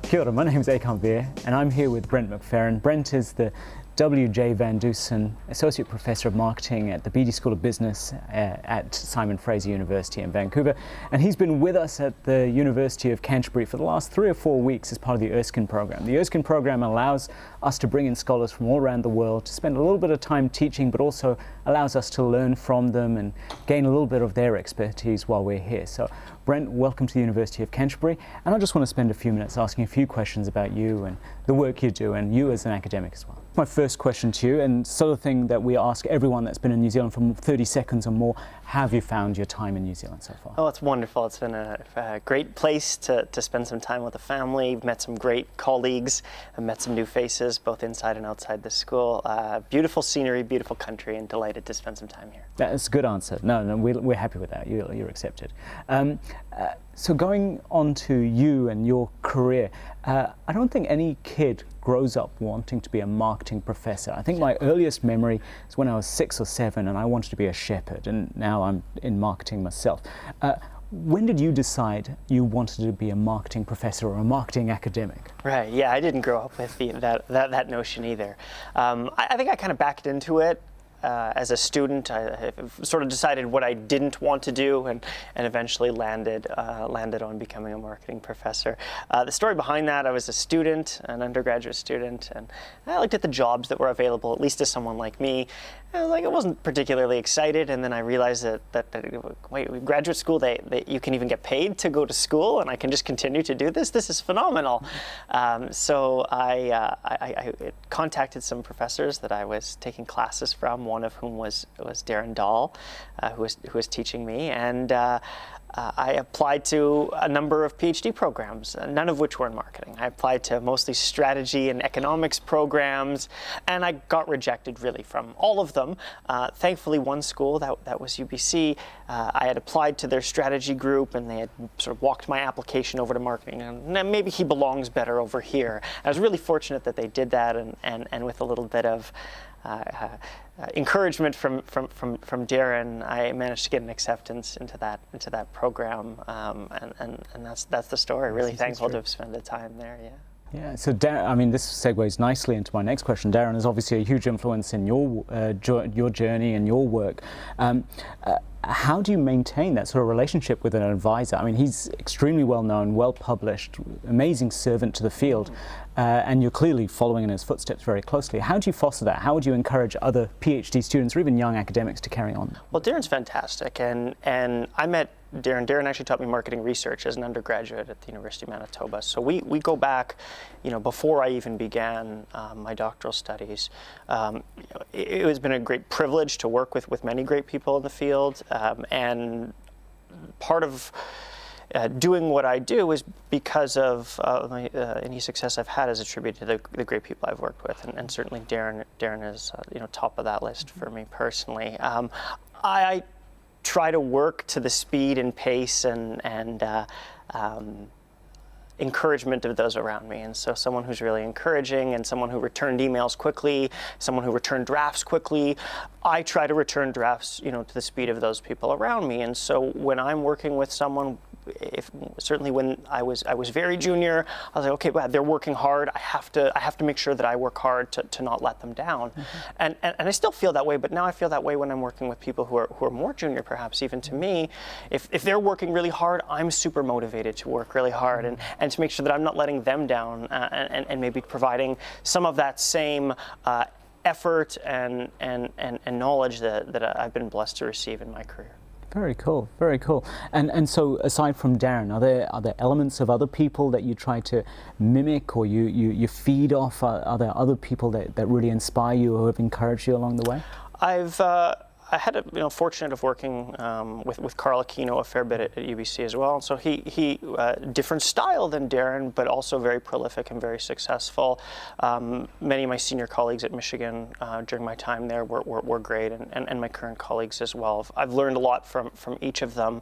Kia ora, my name's Erskine and I'm here with Brent McFerran. Brent is the W.J. Van Dusen Associate Professor of Marketing at the Beatty School of Business at Simon Fraser University in Vancouver. And he's been with us at the University of Canterbury for the last 3 or 4 weeks as part of the Erskine program. The Erskine program allows us to bring in scholars from all around the world to spend a little bit of time teaching, but also allows us to learn from them and gain a little bit of their expertise while we're here. So Brent, welcome to the University of Canterbury. And I just want to spend a few minutes asking a few questions about you and the work you do and you as an academic as well. My first question to you, and sort of thing that we ask everyone that's been in New Zealand for 30 seconds or more, how have you found your time in New Zealand so far? Oh, it's wonderful. It's been a great place to spend some time with the family, met some great colleagues, and met some new faces, both inside and outside the school. Beautiful scenery, beautiful country, and delighted to spend some time here. That's a good answer. No, we're happy with that. You're accepted. So going on to you and your career, I don't think any kid grows up wanting to be a marketing professor. I think my earliest memory is when I was 6 or 7 and I wanted to be a shepherd, and now I'm in marketing myself. When did you decide you wanted to be a marketing professor or a marketing academic? Right, yeah, I didn't grow up with that notion either. I think I kind of backed into it. As a student, I sort of decided what I didn't want to do, and eventually landed on becoming a marketing professor. The story behind that: I was a student, an undergraduate student, and I looked at the jobs that were available, at least to someone like me. I wasn't particularly excited, and then I realized that wait, graduate school, you can even get paid to go to school, and I can just continue to do this. This is phenomenal. So I contacted some professors that I was taking classes from. One of whom was Darren Dahl, who was teaching me, and I applied to a number of PhD programs, none of which were in marketing. I applied to mostly strategy and economics programs, and I got rejected really from all of them. Thankfully, one school, that was UBC, I had applied to their strategy group, and they had sort of walked my application over to marketing, and maybe he belongs better over here. I was really fortunate that they did that, and with a little bit of encouragement from Darren, I managed to get an acceptance into that program, and that's the story. Really thankful to have spent the time there. Yeah. Yeah, so Darren, I mean, this segues nicely into my next question. Darren is obviously a huge influence in your journey and your work. How do you maintain that sort of relationship with an advisor? I mean, he's extremely well known, well published, amazing servant to the field, and you're clearly following in his footsteps very closely. How do you foster that? How would you encourage other PhD students or even young academics to carry on? Well, Darren's fantastic, and I met Darren. Darren actually taught me marketing research as an undergraduate at the University of Manitoba. So we go back, before I even began my doctoral studies. It has been a great privilege to work with many great people in the field, and part of doing what I do is because of any success I've had is attributed to the great people I've worked with, and certainly Darren is top of that list for me personally. I try to work to the speed and pace and encouragement of those around me, and so someone who's really encouraging and someone who returned emails quickly, someone who returned drafts quickly. I try to return drafts, to the speed of those people around me, and so when I'm working with someone, certainly when I was very junior, I was like, okay, they're working hard. I have to make sure that I work hard to not let them down, and I still feel that way. But now I feel that way when I'm working with people who are more junior, perhaps even to me. If they're working really hard, I'm super motivated to work really hard and to make sure that I'm not letting them down, and maybe providing some of that same effort and knowledge that I've been blessed to receive in my career. Very cool, very cool. And so aside from Darren, are there elements of other people that you try to mimic or you feed off? Are there other people that really inspire you or have encouraged you along the way? I had a fortunate of working with Carl Aquino a fair bit at UBC as well. So he different style than Darren, but also very prolific and very successful. Many of my senior colleagues at Michigan during my time there were great, and my current colleagues as well. I've learned a lot from each of them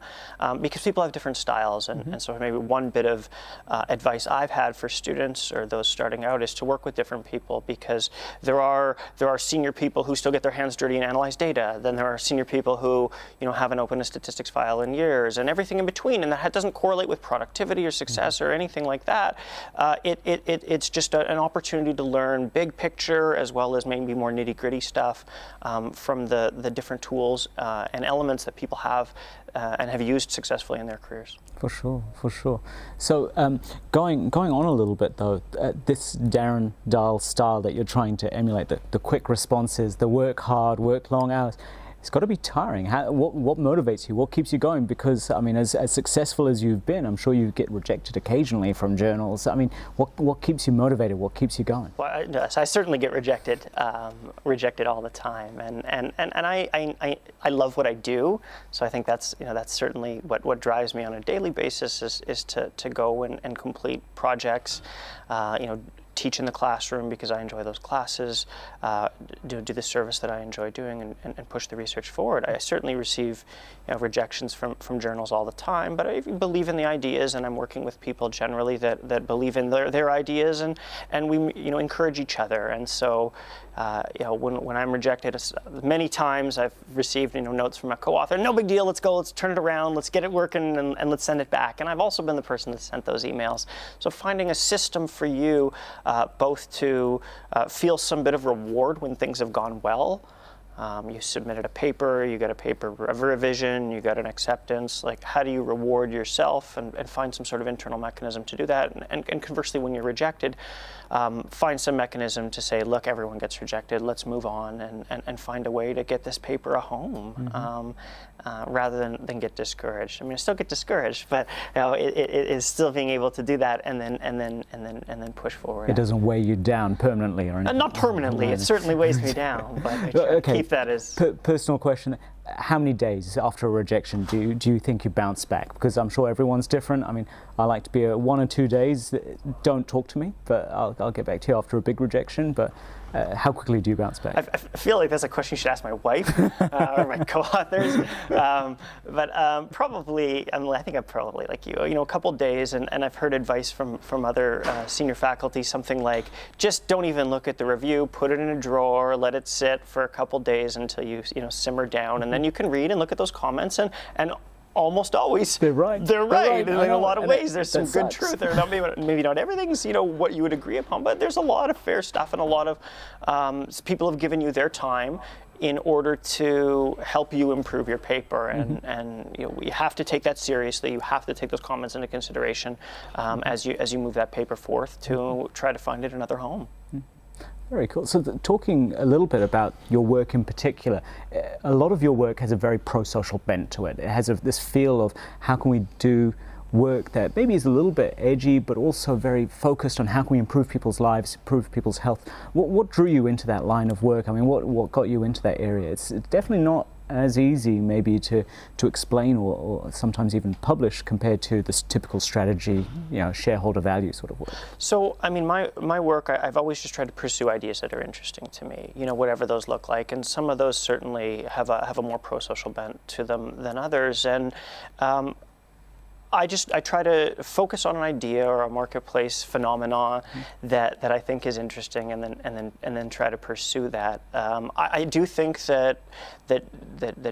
because people have different styles, and so maybe one bit of advice I've had for students or those starting out is to work with different people, because there are senior people who still get their hands dirty and analyze data. Then and there are senior people who haven't opened a statistics file in years, and everything in between, and that doesn't correlate with productivity or success or anything like that. It's just an opportunity to learn big picture as well as maybe more nitty-gritty stuff from the different tools and elements that people have and have used successfully in their careers. For sure, for sure. So going on a little bit though, this Darren Dahl style that you're trying to emulate, the quick responses, the work hard, work long hours, it's got to be tiring. What motivates you? What keeps you going? Because I mean, as successful as you've been, I'm sure you get rejected occasionally from journals. I mean, what keeps you motivated? What keeps you going? Well, I certainly get rejected all the time, and I love what I do. So I think that's certainly what drives me on a daily basis is to go and complete projects. Teach in the classroom because I enjoy those classes, do the service that I enjoy doing, and push the research forward. I certainly receive rejections from journals all the time, but I believe in the ideas, and I'm working with people generally that believe in their ideas, and we encourage each other. And so when I'm rejected, many times I've received notes from a co-author, no big deal, let's go, let's turn it around, let's get it working, and let's send it back. And I've also been the person that sent those emails. So finding a system for you both to feel some bit of reward when things have gone well. You submitted a paper, you got a paper revision, you got an acceptance. Like, how do you reward yourself and find some sort of internal mechanism to do that? And conversely, when you're rejected, find some mechanism to say, look, everyone gets rejected, let's move on and find a way to get this paper a home, rather than get discouraged. I mean, I still get discouraged, but it is still being able to do that and then push forward. It doesn't weigh you down permanently or anything? Not permanently, it certainly weighs me down, but I try to keep that as... Personal question, how many days after a rejection do you think you bounce back? Because I'm sure everyone's different. I mean, I like to be 1 or 2 days, don't talk to me, but I'll get back to you after a big rejection, but how quickly do you bounce back? I feel like that's a question you should ask my wife or my co-authors, but probably, I think I'm probably like you, a couple days, and I've heard advice from other senior faculty, something like, just don't even look at the review, put it in a drawer, let it sit for a couple days until you simmer down, and then you can read and look at those comments, and almost always they're right. In a lot of ways, there's some good truth there. Maybe not everything's what you would agree upon, but there's a lot of fair stuff, and a lot of people have given you their time in order to help you improve your paper, and you have to take that seriously. You have to take those comments into consideration as you move that paper forth to try to find it another home. Very cool. So talking a little bit about your work in particular, a lot of your work has a very pro-social bent to it. It has this feel of how can we do work that maybe is a little bit edgy, but also very focused on how can we improve people's lives, improve people's health. What drew you into that line of work? I mean, what got you into that area? It's definitely not as easy maybe to explain or sometimes even publish compared to this typical strategy, shareholder value sort of work. So, I mean, my work, I've always just tried to pursue ideas that are interesting to me, whatever those look like, and some of those certainly have a more pro-social bent to them than others, and I try to focus on an idea or a marketplace phenomena that I think is interesting, and then try to pursue that. I do think that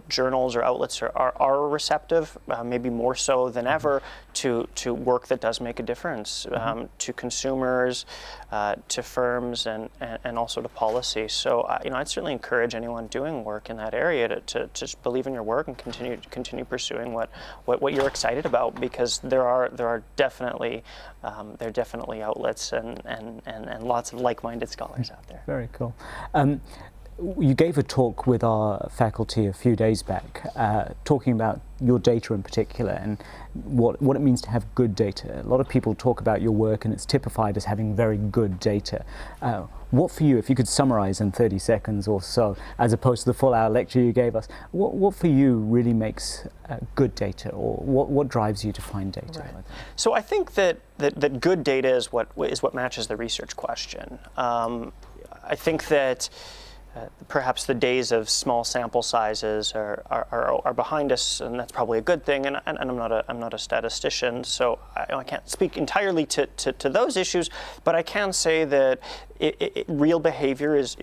journals or outlets are receptive, maybe more so than ever, to work that does make a difference to consumers, to firms, and also to policy. So I'd certainly encourage anyone doing work in that area to just believe in your work and continue pursuing what you're excited about, because there are definitely outlets and lots of like-minded scholars out there. Very cool. You gave a talk with our faculty a few days back, talking about your data in particular and what it means to have good data. A lot of people talk about your work and it's typified as having very good data. What for you, if you could summarize in 30 seconds or so, as opposed to the full-hour lecture you gave us, what for you really makes good data, or what drives you to find data? Right. So I think that good data is what matches the research question. I think that perhaps the days of small sample sizes are behind us, and that's probably a good thing. And I'm not a statistician, so I can't speak entirely to those issues. But I can say that real behavior is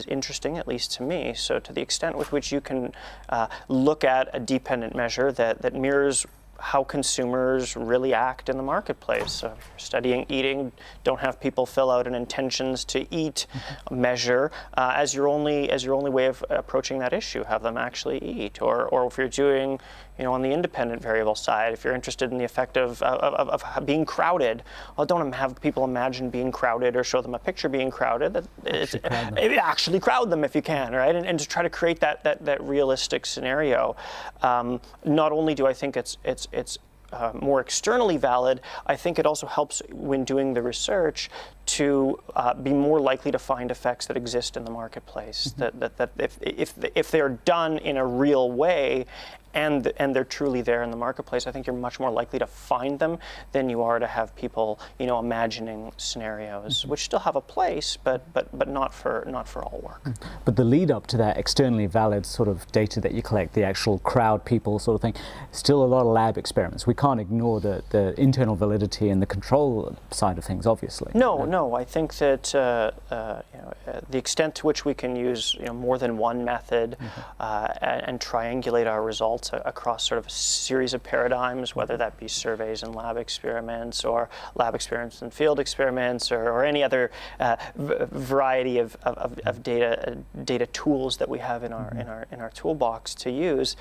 interesting, at least to me. So to the extent with which you can look at a dependent measure that mirrors how consumers really act in the marketplace. So if you're studying eating, don't have people fill out an intentions to eat measure as your only way of approaching that issue. Have them actually eat. Or if you're doing, on the independent variable side, if you're interested in the effect of being crowded, well, don't have people imagine being crowded or show them a picture being crowded. Actually crowd them if you can, right? And to try to create that realistic scenario. Not only do I think it's more externally valid, I think it also helps when doing the research to be more likely to find effects that exist in the marketplace. That if they're done in a real way and they're truly there in the marketplace, I think you're much more likely to find them than you are to have people, imagining scenarios, which still have a place, but not for all work. But the lead up to that externally valid sort of data that you collect, the actual crowd people sort of thing, still a lot of lab experiments. We can't ignore the internal validity and the control side of things, obviously. No. I think that the extent to which we can use more than one method and triangulate our results across sort of a series of paradigms, whether that be surveys and lab experiments, or lab experiments and field experiments, or any other variety of data tools that we have in our toolbox to use.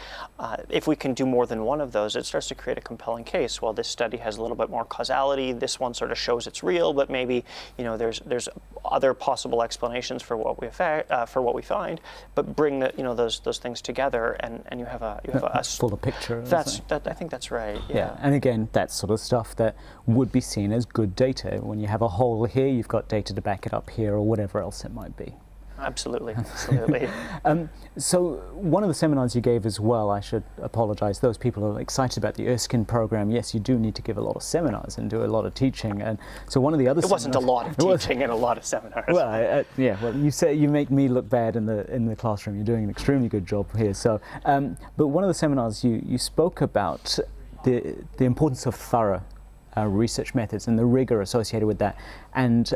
If we can do more than one of those, it starts to create a compelling case. Well, this study has a little bit more causality. This one sort of shows it's real, but maybe there's other possible explanations for what we find. But bring those things together, and you have a fuller picture. I think that's right. Yeah. And again, that's sort of stuff that would be seen as good data. When you have a hole here, you've got data to back it up here, or whatever else it might be. Absolutely. So one of the seminars you gave as well, I should apologize, those people who are excited about the Erskine program, yes, you do need to give a lot of seminars and do a lot of teaching. And so one of the other It wasn't a lot of teaching and a lot of seminars. Well, you say you make me look bad in the classroom. You're doing an extremely good job here. So, but one of the seminars you spoke about the importance of thorough research methods and the rigor associated with that, and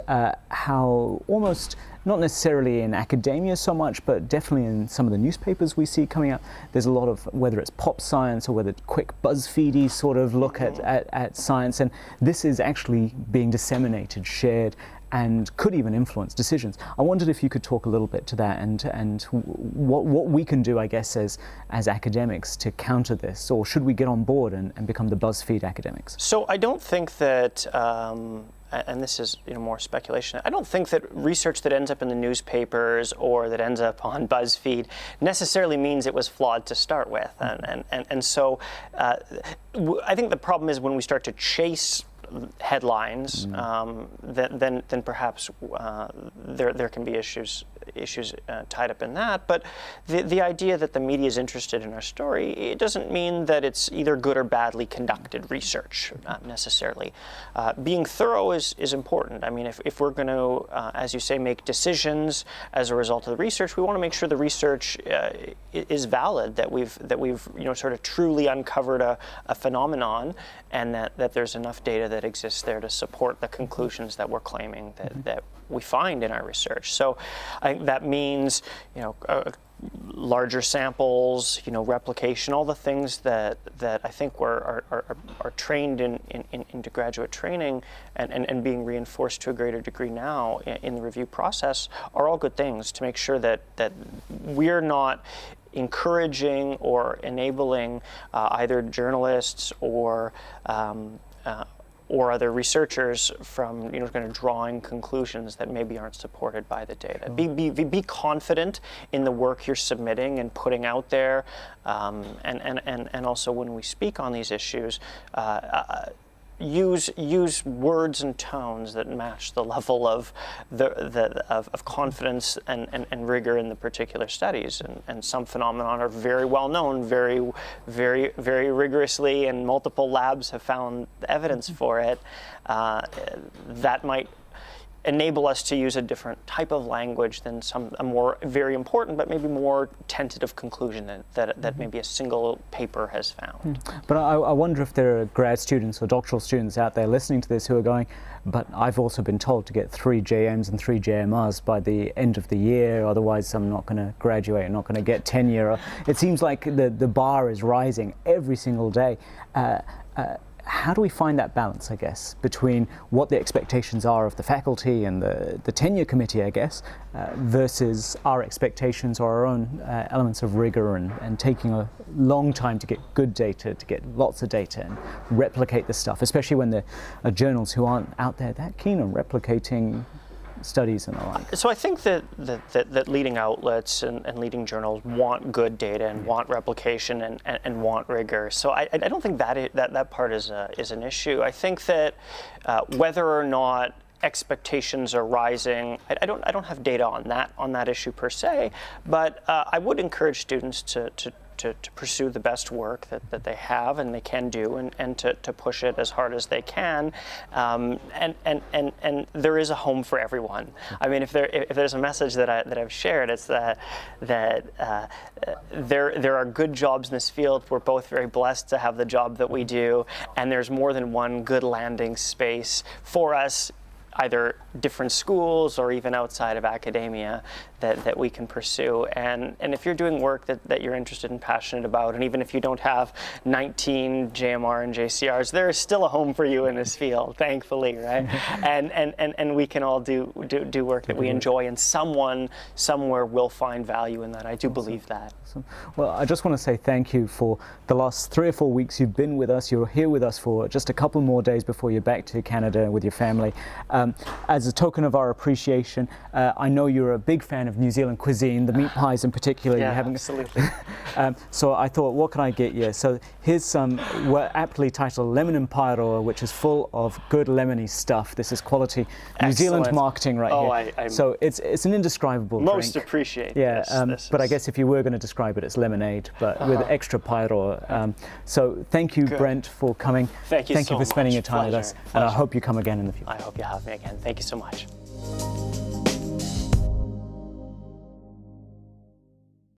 how almost, not necessarily in academia so much, but definitely in some of the newspapers we see coming out, there's a lot of, whether it's pop science or whether quick BuzzFeedy sort of look at science, and this is actually being disseminated, shared, and could even influence decisions. I wondered if you could talk a little bit to that and what we can do, I guess, as academics to counter this, or should we get on board and become the BuzzFeed academics? So I don't think that, and this is more speculation, I don't think that research that ends up in the newspapers or that ends up on BuzzFeed necessarily means it was flawed to start with. And so I think the problem is when we start to chase headlines, then perhaps there can be issues tied up in that. But the idea that the media is interested in our story, it doesn't mean that it's either good or badly conducted research necessarily. Being thorough is important. I mean, if we're going to, as you say, make decisions as a result of the research, we want to make sure the research is valid, that we've sort of truly uncovered a phenomenon, and that there's enough data that exists there to support the conclusions that we're claiming that we find in our research. So I think that means, larger samples, replication, all the things that I think are trained into graduate training and being reinforced to a greater degree now in the review process are all good things to make sure that we're not encouraging or enabling either journalists or other researchers from kind of drawing conclusions that maybe aren't supported by the data. Be confident in the work you're submitting and putting out there, and also when we speak on these issues, use words and tones that match the level of confidence and rigor in the particular studies. And some phenomena are very well known, very, very, very rigorously, and multiple labs have found evidence for it. That might enable us to use a different type of language than a more very important but maybe more tentative conclusion that maybe a single paper has found. But I wonder if there are grad students or doctoral students out there listening to this who are going, but I've also been told to get 3 JMs and 3 JMRs by the end of the year, otherwise I'm not going to graduate, I'm not going to get tenure. It seems like the bar is rising every single day. How do we find that balance, I guess, between what the expectations are of the faculty and the tenure committee, I guess, versus our expectations or our own elements of rigor and taking a long time to get good data, to get lots of data and replicate the stuff, especially when there are journals who aren't out there that keen on replicating studies and the like. So I think that leading outlets and leading journals want good data and want replication and want rigor. So I don't think that part is an issue. I think that whether or not expectations are rising, I don't have data on that issue per se, but I would encourage students to pursue the best work that they have and they can do, and to push it as hard as they can, and there is a home for everyone. I mean, if there's a message that I've shared, it's that there are good jobs in this field. We're both very blessed to have the job that we do, and there's more than one good landing space for us, either different schools or even outside of academia, that we can pursue. And if you're doing work that you're interested and passionate about, and even if you don't have 19 JMR and JCRs, there is still a home for you in this field, thankfully, right? and we can all do work that we enjoy, and someone somewhere will find value in that. I do believe that. Awesome. Well, I just want to say thank you for the last 3 or 4 weeks you've been with us. You're here with us for just a couple more days before you're back to Canada with your family. As a token of our appreciation, I know you're a big fan of New Zealand cuisine, the meat pies in particular. Yeah, you haven't... absolutely. So I thought, what can I get you? So here's some aptly titled lemon and paeroa, which is full of good lemony stuff. This is quality New Zealand marketing right here. So it's an indescribable most drink. Appreciate yeah, this. But I guess if you were going to describe it, it's lemonade, but with extra paeroa. So thank you, Brent, for coming. Thank you so for spending much. your time with us. And I hope you come again in the future. I hope you have me again. Thank you so much.